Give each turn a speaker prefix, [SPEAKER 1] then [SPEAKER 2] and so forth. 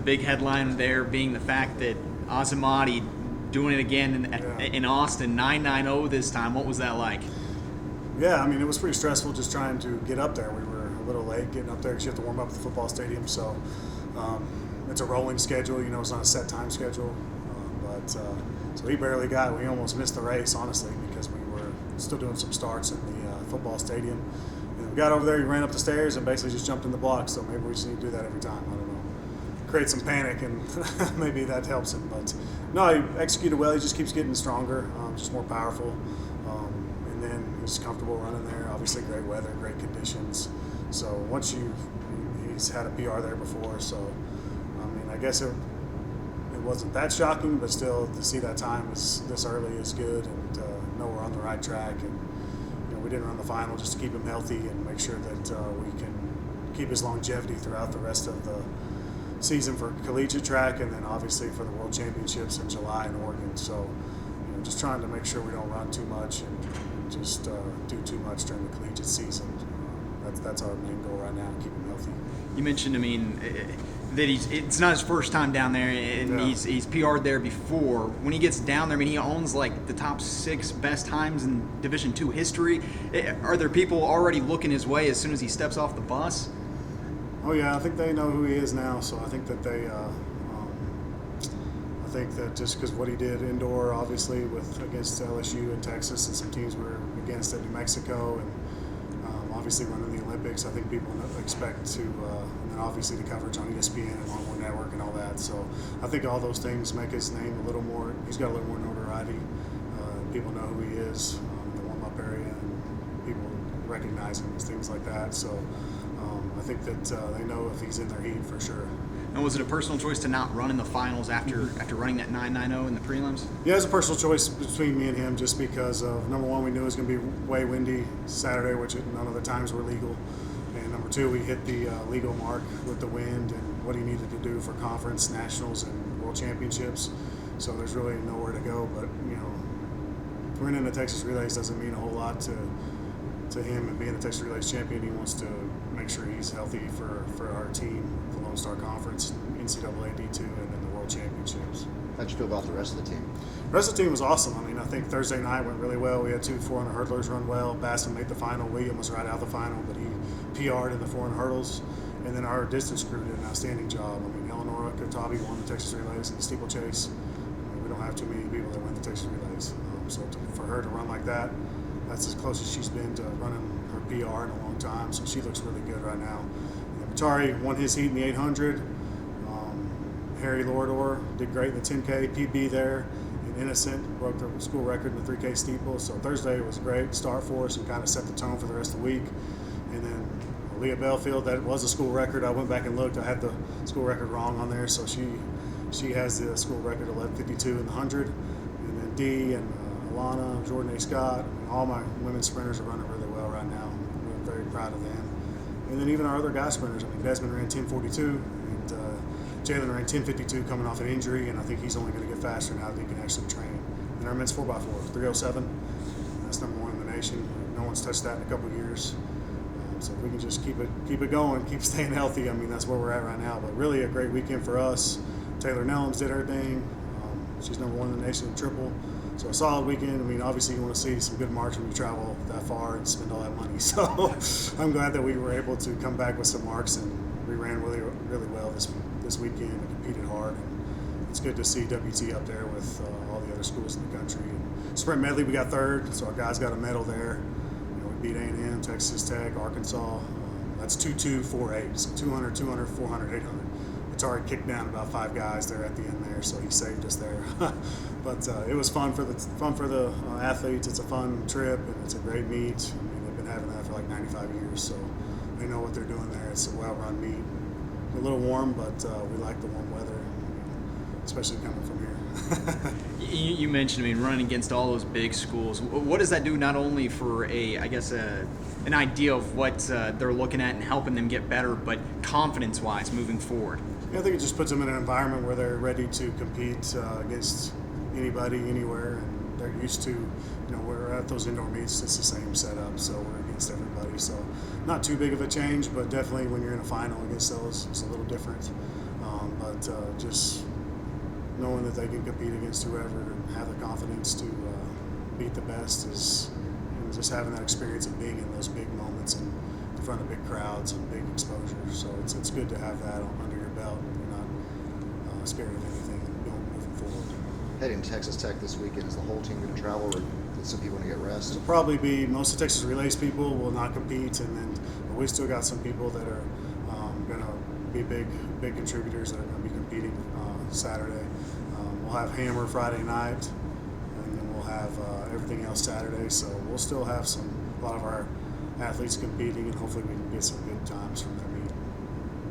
[SPEAKER 1] big headline there being the fact that Azamati doing it again in Austin, 9-9-0 this time. What was that like?
[SPEAKER 2] Yeah, I mean, it was pretty stressful just trying to get up there. We were a little late getting up there because you have to warm up at the football stadium. So it's a rolling schedule, it's not a set time schedule. So he barely got. We almost missed the race, honestly, because we were still doing some starts in the football stadium. And we got over there, he ran up the stairs and basically just jumped in the block. So maybe we just need to do that every time. I don't know. Create some panic, and maybe that helps him. But no, he executed well. He just keeps getting stronger, just more powerful. And then he's comfortable running there. Obviously, great weather, great conditions. So once he's had a PR there before. So, I mean, I guess it wasn't that shocking, but still to see that time was this early is good, and know we're on the right track. And we didn't run the final just to keep him healthy and make sure that we can keep his longevity throughout the rest of the season for collegiate track, and then obviously for the World Championships in July in Oregon. So just trying to make sure we don't run too much and just do too much during the collegiate season. That's our main goal right now, keep him healthy.
[SPEAKER 1] You mentioned, that it's not his first time down there, and he's PR'd there before. When he gets down there, he owns like the top 6 best times in Division II history. Are there people already looking his way as soon as he steps off the bus?
[SPEAKER 2] Oh yeah, I think they know who he is now. So I think that just because what he did indoor, obviously against LSU and Texas, and some teams we're against at New Mexico, and obviously running the Olympics, I think people expect to, and then obviously the coverage on ESPN and Longhorn Network and all that. So I think all those things make his name a little more. He's got a little more notoriety. People know who he is in the warm-up area, and people recognize him as things like that. So I think that they know if he's in their heat for sure.
[SPEAKER 1] And was it a personal choice to not run in the finals after running that 9-9-0 in the prelims?
[SPEAKER 2] Yeah, it was a personal choice between me and him, just because of, number one, we knew it was going to be way windy Saturday, which none of the times were legal. And number two, we hit the legal mark with the wind and what he needed to do for conference, nationals, and world championships. So there's really nowhere to go. But, winning the Texas Relays doesn't mean a whole lot to him, and being the Texas Relays champion, he wants to make sure he's healthy for our team, the Lone Star Conference, NCAA D2, and then the World Championships.
[SPEAKER 3] How'd you feel about the rest of the team?
[SPEAKER 2] The rest of the team was awesome. I think Thursday night went really well. We had 2 400 hurdlers run well. Basson made the final. William was right out of the final, but he PR'd in the 400 hurdles. And then our distance crew did an outstanding job. Eleonora Kotabi won the Texas Relays in the steeplechase. We don't have too many people that win the Texas Relays. For her to run like that, that's as close as she's been to running her PR in a long time. So she looks really good right now. And Matari won his heat in the 800. Harry Lorador did great in the 10K, PB there. And Innocent broke the school record in the 3K steeple. So Thursday was a great start for us and kind of set the tone for the rest of the week. And then Leah Belfield, that was a school record. I went back and looked. I had the school record wrong on there. So she has the school record 11:52 in the 100. And then Dee and Alana, Jordan A. Scott, all my women's sprinters are running really well right now. I'm very proud of them. And then even our other guy sprinters. Desmond ran 10:42, and Jalen ran 10:52 coming off an injury, and I think he's only going to get faster now that he can actually train. And our men's 4x4, 307. That's number 1 in the nation. No one's touched that in a couple of years. So if we can just keep it going, keep staying healthy, that's where we're at right now. But really a great weekend for us. Taylor Nellums did her thing. She's number 1 in the nation in triple. So a solid weekend. Obviously you want to see some good marks when you travel that far and spend all that money. So I'm glad that we were able to come back with some marks, and we ran really, really well this weekend and competed hard. And it's good to see WT up there with all the other schools in the country. And sprint medley, we got 3rd, so our guys got a medal there. We beat A&M, Texas Tech, Arkansas. That's 2-2-4-8. So 200, 200, 400, 800. Atari kicked down about 5 guys there at the end there, so he saved us there. But it was fun for the athletes. It's a fun trip, and it's a great meet. They've been having that for like 95 years, so they know what they're doing there. It's a well-run meet. A little warm, but we like the warm weather, especially coming from here.
[SPEAKER 1] You mentioned, running against all those big schools. What does that do not only for an idea of what they're looking at and helping them get better, but confidence-wise moving forward?
[SPEAKER 2] Yeah, I think it just puts them in an environment where they're ready to compete against anybody, anywhere, and they're used to, we're at those indoor meets, it's the same setup, so we're against everybody. So not too big of a change, but definitely when you're in a final against those, it's a little different. But but just knowing that they can compete against whoever and have the confidence to beat the best is, and just having that experience of being in those big moments and in front of big crowds and big exposure. So it's good to have that under your belt. You're not scared of anything moving forward.
[SPEAKER 3] Heading to Texas Tech this weekend, is the whole team going to travel, or did some people want to get rest?
[SPEAKER 2] It'll probably be most of Texas Relays people will not compete, and then we still got some people that are going to be big contributors that are going to be competing Saturday. We'll have Hammer Friday night, and then we'll have everything else Saturday. So we'll still have a lot of our athletes competing, and hopefully we can get some good times from there.